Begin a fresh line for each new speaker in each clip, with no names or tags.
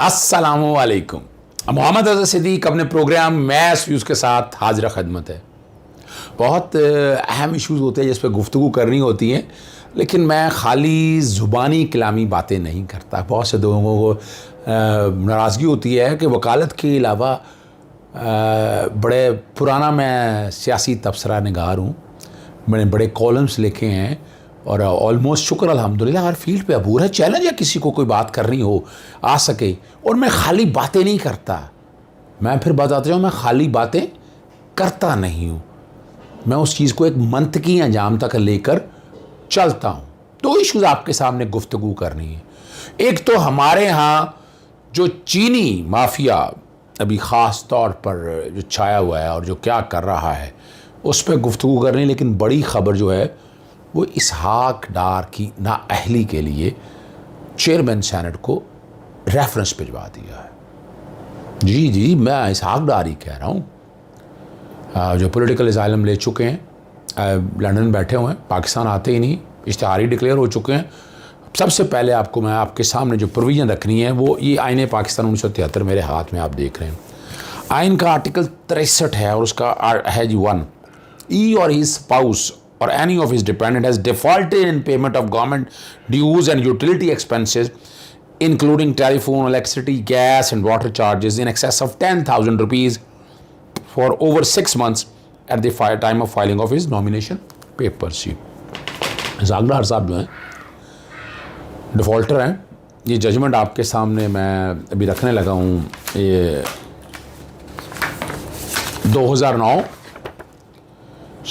अस्सलामुअलैकुम। मोहम्मद अज़हर सिद्दीक अपने programme maths views के साथ हाजिर खदमत है। बहुत अहम इश्यूज़ होते हैं जिस पर गुफ्तगू करनी होती है, लेकिन मैं ख़ाली ज़ुबानी कलामी बातें नहीं करता। बहुत से लोगों को नाराज़गी होती है कि वकालत के अलावा बड़े पुराना मैं सियासी तबसरा निगार हूँ, मैंने बड़े कॉलम्स लिखे हैं और ऑलमोस्ट शुक्र अल्हम्दुलिल्लाह हर फील्ड पे अबूर है। चैलेंज है किसी को कोई बात करनी हो आ सके, और मैं खाली बातें नहीं करता। मैं फिर बताता हूँ, मैं खाली बातें करता नहीं हूँ, मैं उस चीज़ को एक मंतकी अंजाम तक लेकर चलता हूँ। दो इश्यूज़ आपके सामने गुफ्तगू करनी है। एक तो हमारे यहाँ जो चीनी माफिया अभी ख़ास तौर पर जो छाया हुआ है और जो क्या कर रहा है उस पर गुफ्तगू करनी, लेकिन बड़ी ख़बर जो है वो इसहाक डार की नाअहली के लिए चेयरमैन सेनेट को रेफरेंस भिजवा दिया है। जी मैं इसहाक डार ही कह रहा हूँ, जो पॉलिटिकल असाइलम ले चुके हैं, लंदन बैठे हुए हैं, पाकिस्तान आते ही नहीं, इश्तिहार ही डिक्लेयर हो चुके हैं। सबसे पहले आपको मैं आपके सामने जो प्रोविज़न रखनी है वो ये आईन पाकिस्तान 1973 मेरे हाथ में आप देख रहे हैं। आइन का आर्टिकल 63 है और उसका है जी 1, ई और ही spouse or any of his dependent has defaulted in payment of government dues and utility expenses including telephone, electricity, gas and water charges in excess of 10,000 rupees for over 6 months at the time of filing of his nomination papers। इसहाक डार साहब जो हैं defaulter हैं। ये judgement आपके सामने मैं अभी रखने लगा हूँ। ये 2009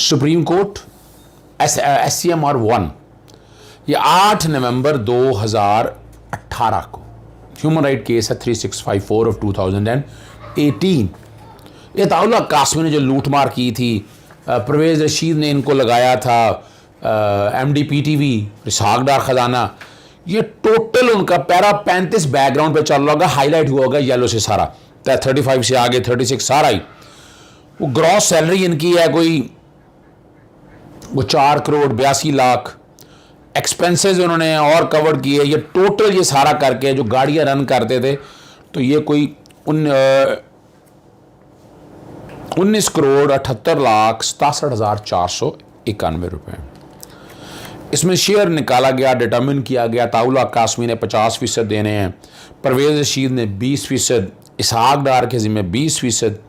सुप्रीम कोर्ट SCMR 1, ये 8 नवंबर 2018 को ह्यूमन राइट केस है 3654 ऑफ 2018। ये ताउला कासमी ने जो लूटमार की थी, परवेज़ रशीद ने इनको लगाया था, MDPTV, इसहाक डार खजाना, ये टोटल उनका पैरा 35 बैकग्राउंड पे चल रहा होगा, हाईलाइट हुआ होगा येलो से सारा, 35 से आगे 36 सारा ही। वो ग्रॉस सैलरी इनकी है कोई वो 4 करोड़ 82 लाख, एक्सपेंसेस उन्होंने और कवर किए। ये टोटल ये सारा करके जो गाड़ियां रन करते थे तो ये कोई 19 करोड़ 78 लाख 67,491 रुपये। इसमें शेयर निकाला गया, डिटर्मिन किया गया। ताउला कासमी ने 50% देने हैं, परवेज़ रशीद ने 20%, इसहाक डार के ज़िम्मे 20%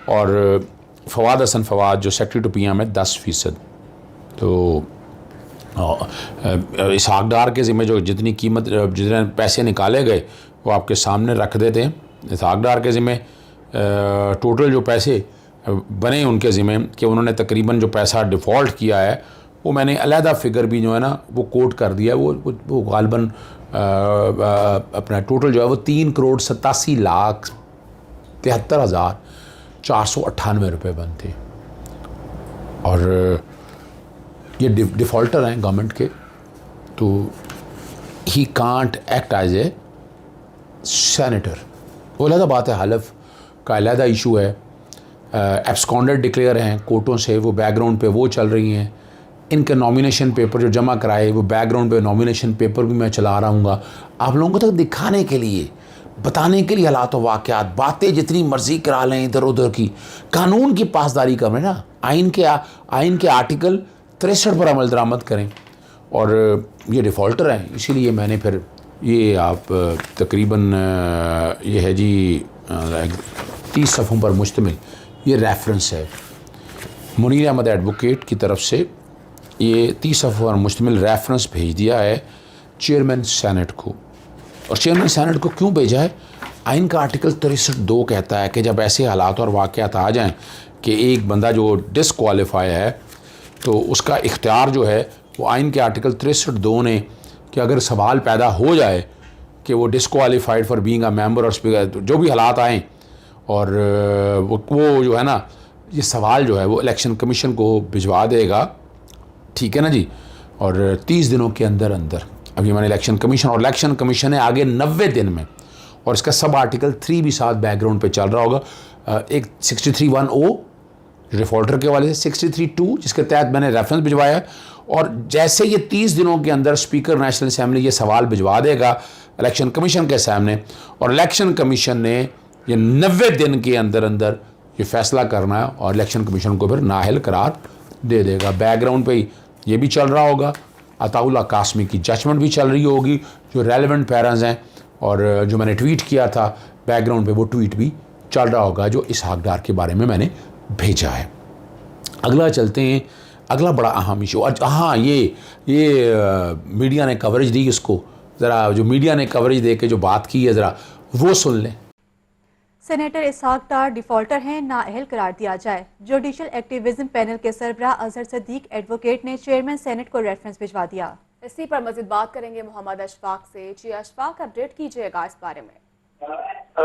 और फवाद हसन फवाद जो सेक्रेटरी टू PM है 10%। तो इसहाक डार के ज़िम्मे जो जितनी कीमत जितने पैसे निकाले गए वो आपके सामने रख देते हैं। इसहाक डार के ज़िम्मे टोटल जो पैसे बने उनके ज़िम्मे कि उन्होंने तकरीबन जो पैसा डिफ़ॉल्ट किया है वो मैंने अलहदा फ़िगर भी जो है ना वो कोट कर दिया है। वो गालबन अपना टोटल जो है वो 3 करोड़ 87 लाख 73,498 रुपये बनते। और ये डिफ़ॉल्टर हैं गवर्नमेंट के, तो he can't act as a senator. वो अलहदा बात है, हलफ का अलहदा इशू है। एब्सकॉन्डेड डिक्लेयर हैं कोर्टों से, वो बैकग्राउंड पे वो चल रही हैं। इनके नॉमिनेशन पेपर जो जमा कराए वो बैकग्राउंड पे नॉमिनेशन पेपर भी मैं चला रहा हूँ आप लोगों तक दिखाने के लिए, बताने के लिए हालात व वाक़यात। बातें जितनी मर्ज़ी करा लें इधर उधर की, कानून की पासदारी करें ना, आइन के आर्टिकल 63 पर अमल दरामद करें। और ये डिफ़ॉल्टर हैं, इसीलिए मैंने फिर ये आप तकरीबन ये है जी 30 सफ़ों पर मुश्तमिल ये रेफरेंस है मुनीर अहमद एडवोकेट की तरफ से। ये 30 सफ़ों पर मुश्तमिल रेफरेंस भेज दिया है चेयरमैन सेनेट को। और चेयरमैन सेनेट को क्यों भेजा है? आइन का आर्टिकल 63(2) कहता है कि जब ऐसे हालात और वाक़यात आ जाएं कि एक बंदा जो डिसक्वालीफाई है तो उसका इख्तियार जो है वो आइन के आर्टिकल 63(2) ने कि अगर सवाल पैदा हो जाए कि वो disqualified for being a member और स्पीकर, जो भी हालात आएँ और वो जो है ना ये सवाल जो है वो इलेक्शन कमीशन को भिजवा देगा, ठीक है ना जी। और 30 दिनों के अंदर अंदर अभी मैंने इलेक्शन कमीशन है आगे 90 दिन में, और इसका सब आर्टिकल 3 भी साथ बैकग्राउंड पे चल रहा होगा। एक 63(1)(o) डिफ़ॉल्टर के वाले से, 63(2) जिसके तहत मैंने रेफरेंस भिजवाया, और जैसे ये 30 दिनों के अंदर स्पीकर नेशनल असेंबली ये सवाल भिजवा देगा इलेक्शन कमीशन के सामने, और इलेक्शन कमीशन ने ये 90 दिन के अंदर अंदर ये फैसला करना है और इलेक्शन कमीशन को फिर नाअहल करार दे देगा। बैकग्राउंड पे ये भी चल रहा होगा, अताउल्लाह कासमी की जजमेंट भी चल रही होगी, जो रेलेवेंट पैराज हैं, और जो मैंने ट्वीट किया था बैकग्राउंड पे वो ट्वीट भी चल रहा होगा जो इसहाक डार के बारे में मैंने भेजा है। अगला चलते हैं, अगला बड़ा अहम इशू। हाँ, ये मीडिया ने कवरेज दी इसको, ज़रा जो मीडिया ने कवरेज दे के जो बात की है ज़रा वो सुन लें।
सेनेटर इसहाक डार डिफॉल्टर हैं, नाअहल करार दिया जाए। जुडिशल एक्टिविज्म पैनल के सरबराह अजहर सदीक एडवोकेट ने चेयरमैन सेनेट को रेफरेंस भिजवा दिया।
इसी पर मजीद बात करेंगे मोहम्मद अशफाक से। जी अशफाक, अपडेट कीजिएगा इस बारे में।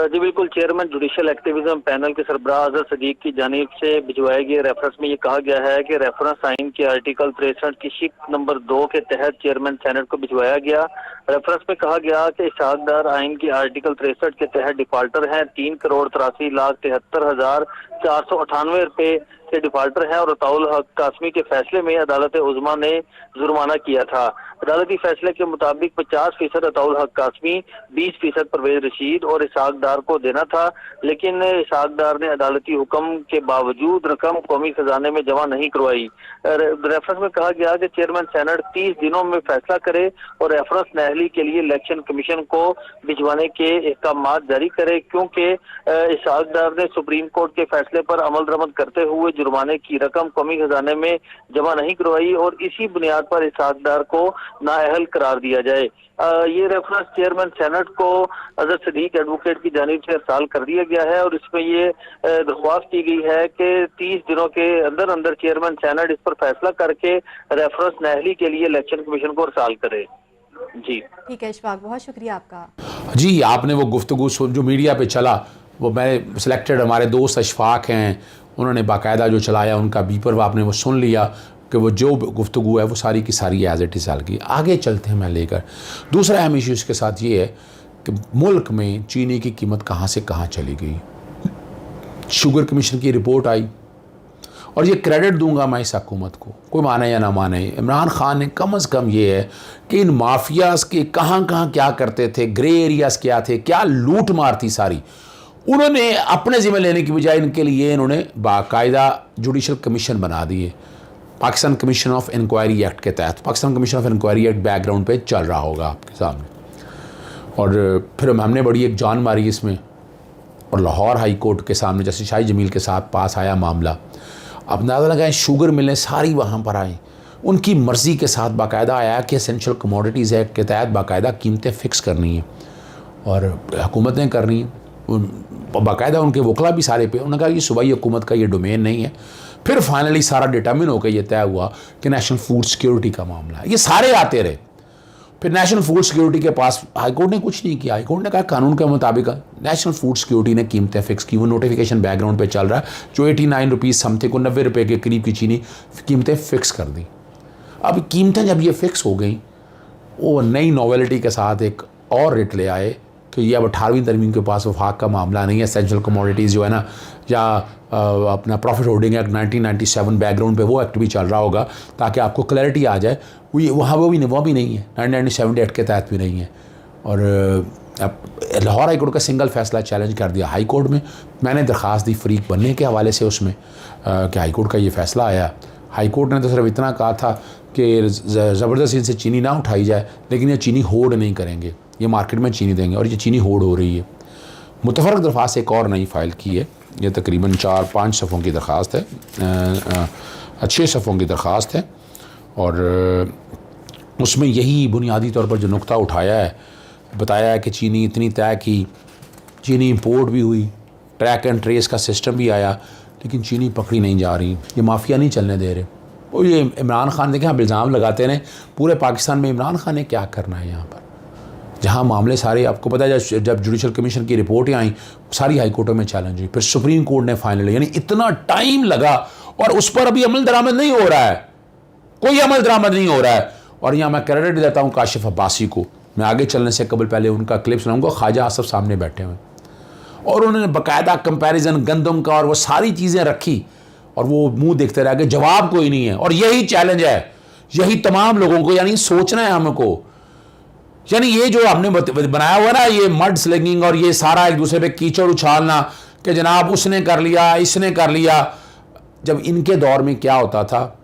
जी बिल्कुल, चेयरमैन जुडिशल एक्टिविज्म पैनल के सरबराह अजहर सदीक की जानिब से भिजवाए गए रेफरेंस में ये कहा गया है कि रेफरेंस आइन के आर्टिकल 63 की शिक नंबर 2 के तहत चेयरमैन सेनेट को भिजवाया गया। रेफरेंस में कहा गया कि इसहाक डार आइन की आर्टिकल 63 के तहत डिफॉल्टर हैं, 3,83,73,498 रुपए के डिफॉल्टर हैं और अताउल्लाह कासमी के फैसले में अदालत उज़्मा ने जुर्माना किया था। अदालती फैसले के मुताबिक 50% अताउल्लाह कासमी, 20% परवेज रशीद और इसहाक डार को देना था, लेकिन इसहाक डार ने अदालती हुक्म के बावजूद रकम कौमी खजाने में जमा नहीं करवाई। रेफरेंस में कहा गया कि चेयरमैन सेनेट 30 दिनों में फैसला करे और रेफरेंस नाअहली के लिए इलेक्शन कमीशन को भिजवाने के अहकाम जारी करे, क्योंकि इसहाक डार ने सुप्रीम कोर्ट के फैसले पर अमल दरामद करते हुए जुर्माने की रकम कौमी खजाने में जमा नहीं करवाई और इसी बुनियाद पर इसहाक डार को नाअहल करार दिया जाए। ये रेफरेंस चेयरमैन सेनेट को अजहर सदीक एडवोकेट की जानिब से इरसाल कर दिया गया है और इसमें ये दरख्वास्त की गई है कि 30 दिनों के अंदर अंदर चेयरमैन सेनेट इस पर फैसला करके रेफरेंस नाअहली के लिए इलेक्शन कमीशन को इरसाल करे। जी
ठीक है इशफाक, बहुत शुक्रिया आपका।
जी, आपने वो गुफ्तगू जो मीडिया पे चला, वो मैं सिलेक्टेड हमारे दोस्त अशफाक हैं, उन्होंने बाकायदा जो चलाया उनका बीपर आपने वो सुन लिया कि वो जो गुफ्तगू है वो सारी की सारी एज इट इज़ की। आगे चलते हैं मैं लेकर दूसरा अहम इशू इसके साथ ये है कि मुल्क में चीनी की कीमत कहाँ से कहाँ चली गई। शुगर कमीशन की रिपोर्ट आई और ये क्रेडिट दूंगा मैं इस हुकूमत को, कोई माने या ना माने, इमरान खान ने कम अज़ कम ये है कि इन माफियाज़ के कहाँ कहाँ क्या करते थे, ग्रे एरियाज़ क्या थे, क्या लूट मार थी सारी, उन्होंने अपने ज़िम्मे लेने की बजाय इनके लिए इन्होंने बाकायदा जुडिशल कमीशन बना दिए। Pakistan commission of inquiry act के तहत, Pakistan commission of inquiry act background पे चल रहा होगा आपके सामने, और फिर हमने बड़ी एक जान मारी इसमें, और लाहौर हाई कोर्ट के सामने जस्टिस शाही जमील के साथ पास आया मामला। अब अंदाज़ा लगाएं, शुगर मिलें सारी वहाँ पर आएँ, उनकी मर्ज़ी के साथ बाकायदा आया कि एसेंशियल कमोडिटीज़ एक्ट के तहत बाकायदा कीमतें फ़िक्स करनी हैं और हुकूमतें करनी हैं। बाकायदा उनके वकला भी सारे पे, उन्होंने कहा ये सूबाई हुकूमत का ये डोमेन नहीं है। फिर फाइनली सारा डिटर्मिन होकर ये तय हुआ कि नेशनल फूड सिक्योरिटी का मामला है। ये सारे आते रहे, फिर नेशनल फूड सिक्योरिटी के पास हाईकोर्ट ने कुछ नहीं किया। हाईकोर्ट ने कहा कानून के मुताबिक नेशनल फूड सिक्योरिटी ने कीमतें फिक्स की, वो नोटिफिकेशन बैकग्राउंड पे चल रहा है, जो 89 रुपीज़ समथिंग को 90 रुपये के करीब की चीनी कीमतें फ़िक्स कर दी। अब कीमतें जब ये फ़िक्स हो गई, वो नई नॉवेलिटी के साथ एक और रेट ले आए कि ये अब 18वीं तरमीम के पास वफाक का मामला नहीं है, एसेंशियल कमोडिटीज़ जो है ना, या अपना प्रॉफिट होल्डिंग एक्ट 1997 बैकग्राउंड पे वो एक्ट भी चल रहा होगा ताकि आपको क्लैरिटी आ जाए। वो भी नहीं है, 1997 एक्ट के तहत भी नहीं है। और लाहौर हाई कोर्ट का सिंगल फैसला चैलेंज कर दिया हाई कोर्ट में। मैंने दरख्वास्त दी फ़रीक बनने के हवाले से उसमें कि हाई कोर्ट का ये फ़ैसला आया। हाई कोर्ट ने तो सिर्फ इतना कहा था कि ज़बरदस्ती इनसे चीनी ना उठाई जाए, लेकिन ये चीनी होल्ड नहीं करेंगे, ये मार्केट में चीनी देंगे, और ये चीनी होल्ड हो रही है। मुतफ़रक़ दरख्वास्त एक और नई फ़ाइल की है, ये तकरीबन 4-5 सफ़ों की दरख्वास्त है, 6 सफ़ों की दरख्वास्त है, और उसमें यही बुनियादी तौर पर जो नुक्ता उठाया है, बताया है कि चीनी इतनी तय की, चीनी इंपोर्ट भी हुई, ट्रैक एंड ट्रेस का सिस्टम भी आया, लेकिन चीनी पकड़ी नहीं जा रही, ये माफिया नहीं चलने दे रहे। और ये इमरान खान देखें, आप इल्ज़ाम लगाते रहें पूरे पाकिस्तान में, इमरान खान ने क्या करना है यहाँ पर, जहाँ मामले सारे आपको पता है, जब जुडिशल कमीशन की रिपोर्टें आई सारी हाई कोर्टों में चैलेंज हुई, फिर सुप्रीम कोर्ट ने फाइनली, यानी इतना टाइम लगा और उस पर अभी अमल दरामद नहीं हो रहा है, कोई अमल दरामद नहीं हो रहा है। और यहाँ मैं क्रेडिट देता हूँ काशिफ अब्बासी को, मैं आगे चलने से कबल पहले उनका क्लिप सुनाऊंगा। ख्वाजा आसफ सामने बैठे हुए और उन्होंने बाकायदा कंपैरिजन गंदम का और वो सारी चीज़ें रखी, और वो मुंह देखते रह गए, जवाब कोई नहीं है। और यही चैलेंज है, यही तमाम लोगों को, यानी सोचना है हमको यानी ये जो हमने बनाया हुआ ना, ये मड स्लिंगिंग और ये सारा एक दूसरे पे कीचड़ उछालना कि जनाब उसने कर लिया, इसने कर लिया, जब इनके दौर में क्या होता था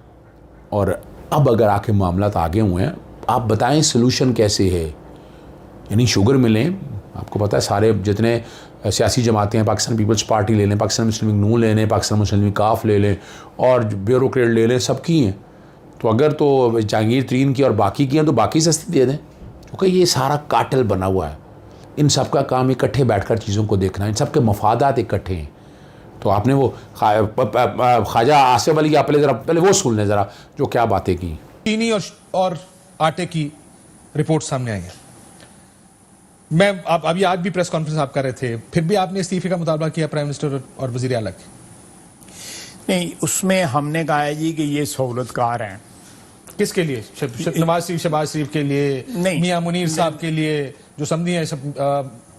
और अब अगर आके मामला आगे हुए हैं, आप बताएं सोल्यूशन कैसे है। यानी शुगर मिलें, आपको पता है सारे जितने सियासी जमातें हैं, पाकिस्तान पीपल्स पार्टी ले लें, पाकिस्तान मुस्लिम लीग नून ले लें, पाकिस्तान मुस्लिम लीग काफ ले लें और ब्यूरोक्रेट ले लें, सबकी हैं। तो अगर तो जहांगीर तरीन की और बाकी की हैं तो बाकी सस्ती दे दें, क्योंकि ये सारा कार्टेल बना हुआ है। इन सब का काम इकट्ठे बैठकर चीज़ों को देखना है, इन सब के मफादात इकट्ठे हैं। तो आपने वो ख्वाजा आसिफ अली आप पहले वो सुन लें ज़रा जो क्या बातें की।
चीनी और आटे की रिपोर्ट सामने आई है। मैं आप अभी आज भी प्रेस कॉन्फ्रेंस आप कर रहे थे, फिर भी आपने इस्तीफे का मुतालबा किया प्राइम मिनिस्टर और वजीर आला की।
नहीं, उसमें हमने कहा है जी कि ये सहूलतकार हैं।
किसके लिए? नवाज शरीफ के लिए, मियां मुनीर साहब के लिए जो समझी है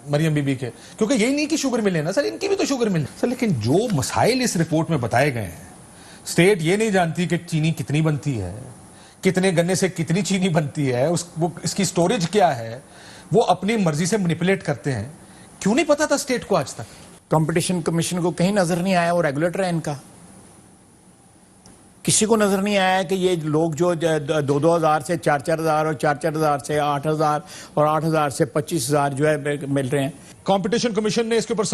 मरियम बीबी के, क्योंकि यही नहीं कि शुगर मिले ना सर, इनकी भी तो शुगर मिले सर। लेकिन जो मसाइल इस रिपोर्ट में बताए गए हैं, स्टेट ये नहीं जानती कि चीनी कितनी बनती है, कितने गन्ने से कितनी चीनी बनती है, वो इसकी स्टोरेज क्या है, वो अपनी मर्जी से मैनिपुलेट करते हैं। क्यों नहीं पता था स्टेट को आज तक?
कंपटीशन कमीशन को कहीं नजर नहीं आया, वो रेगुलेटर है इनका। किसी को नजर नहीं आया कि ये लोग जो 2,000 से 4,000 और 4,000 से 8,000 और 8,000 से 25,000 जो है मिल रहे हैं।
कंपटीशन कमीशन ने इसके ऊपर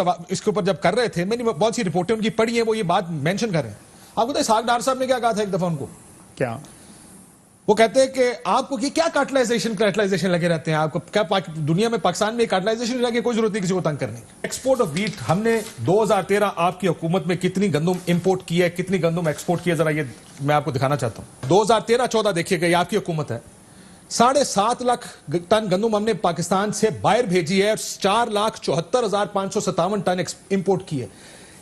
जब कर रहे थे, मैंने बहुत सी रिपोर्टें उनकी पढ़ी हैं, वो ये बात मेंशन कर रहे हैं। आपको तो इसहाक डार साहब ने क्या कहा था एक दफा उनको?
क्या
वो कहते हैं कि आपको ये क्या कार्टलाइजेशन लगे रहते हैं, आपको क्या दुनिया में पाकिस्तान में कार्टलाइजेशन लगे, कोई जरूरत नहीं किसी को तंग करने की। एक्सपोर्ट ऑफ व्हीट हमने 2013 आपकी हुकूमत में कितनी गंदम इंपोर्ट की है, कितनी गंदम एक्सपोर्ट की है, जरा ये मैं आपको दिखाना चाहता हूं। 2013-14 देखिएगा, ये आपकी हुकूमत है। 7.5 लाख टन गंदम हमने पाकिस्तान से बाहर भेजी है और 4,74,557 टन इंपोर्ट की है।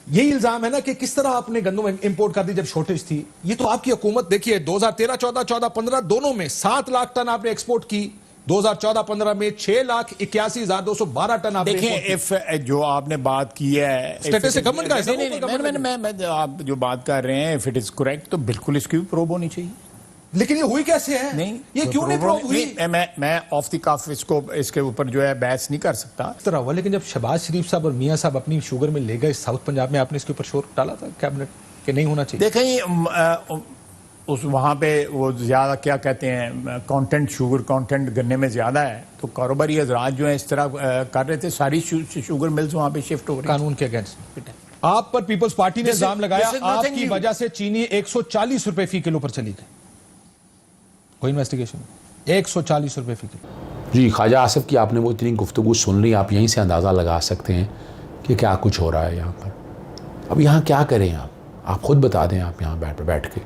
यही इल्जाम है ना कि किस तरह आपने गंदम इंपोर्ट कर दी जब शॉर्टेज थी। ये तो आपकी हुकूमत देखिए 2013-14, 14-15 दोनों में 7 लाख टन आपने एक्सपोर्ट की। 2014-15 में 6,81,212 टन आपने
देखिए, इफ जो आपने बात की है
स्टेटस गवर्नमेंट का है।
मैं आप जो बात कर रहे हैं, इफ इट इज करेक्ट तो बिल्कुल इसकी भी प्रोब होनी चाहिए।
लेकिन ये हुई कैसे है?
नहीं,
ये क्यों नहीं प्रूव हुई?
मैं ऑफ द कफ इसके ऊपर जो है बहस नहीं कर सकता।
इस तरह हुआ। लेकिन जब शहबाज शरीफ साहब और मियां साहब अपनी शुगर में ले गए साउथ पंजाब में, आपने इसके ऊपर शोर डाला था कैबिनेट के नहीं होना चाहिए।
देखें, उस वहाँ पे वो ज्यादा क्या कहते हैं कंटेंट, शुगर कंटेंट गन्ने में ज्यादा है, तो कारोबारी हजरात जो है इस तरह कर रहे थे, सारी शुगर मिल्स वहाँ पे शिफ्ट हो रही है
कानून के अगेंस्ट। आप पर पीपल्स पार्टी ने इल्जाम लगाया आपकी वजह से चीनी 140 रुपए फी किलो पर चली गई। कोई इन्वेस्टिगेशन? 140 रुपए फी किलो।
जी, ख्वाजा आसिफ की आपने वो इतनी गुफ्तगू सुन ली, आप यहीं से अंदाज़ा लगा सकते हैं कि क्या कुछ हो रहा है यहाँ पर। अब यहाँ क्या करें आप खुद बता दें। आप यहाँ बैठ के,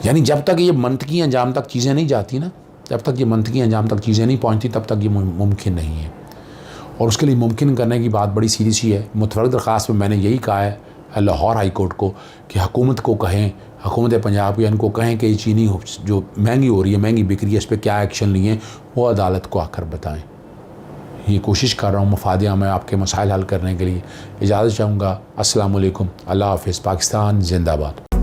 यानी जब तक ये मंतकी अंजाम तक चीज़ें नहीं जाती ना, जब तक ये मंतकी अंजाम तक चीज़ें नहीं पहुँचती, तब तक ये मुमकिन नहीं है। और उसके लिए मुमकिन करने की बात बड़ी सीधी सी है। मुतफरक दरख्वास्त में मैंने यही कहा है लाहौर हाई कोर्ट को कि हुकूमत को कहें, हुकूमत पंजाब या इनको कहें कि ये चीनी जो महंगी हो रही है, महंगी बिक रही है, इस पर क्या एक्शन लिए, वो अदालत को आकर बताएं। ये कोशिश कर रहा हूँ मफादिया में आपके मसाइल हल करने के लिए। इजाज़त चाहूँगा। अस्सलाम वालेकुम, अल्लाह हाफ़िज़, पाकिस्तान जिंदाबाद।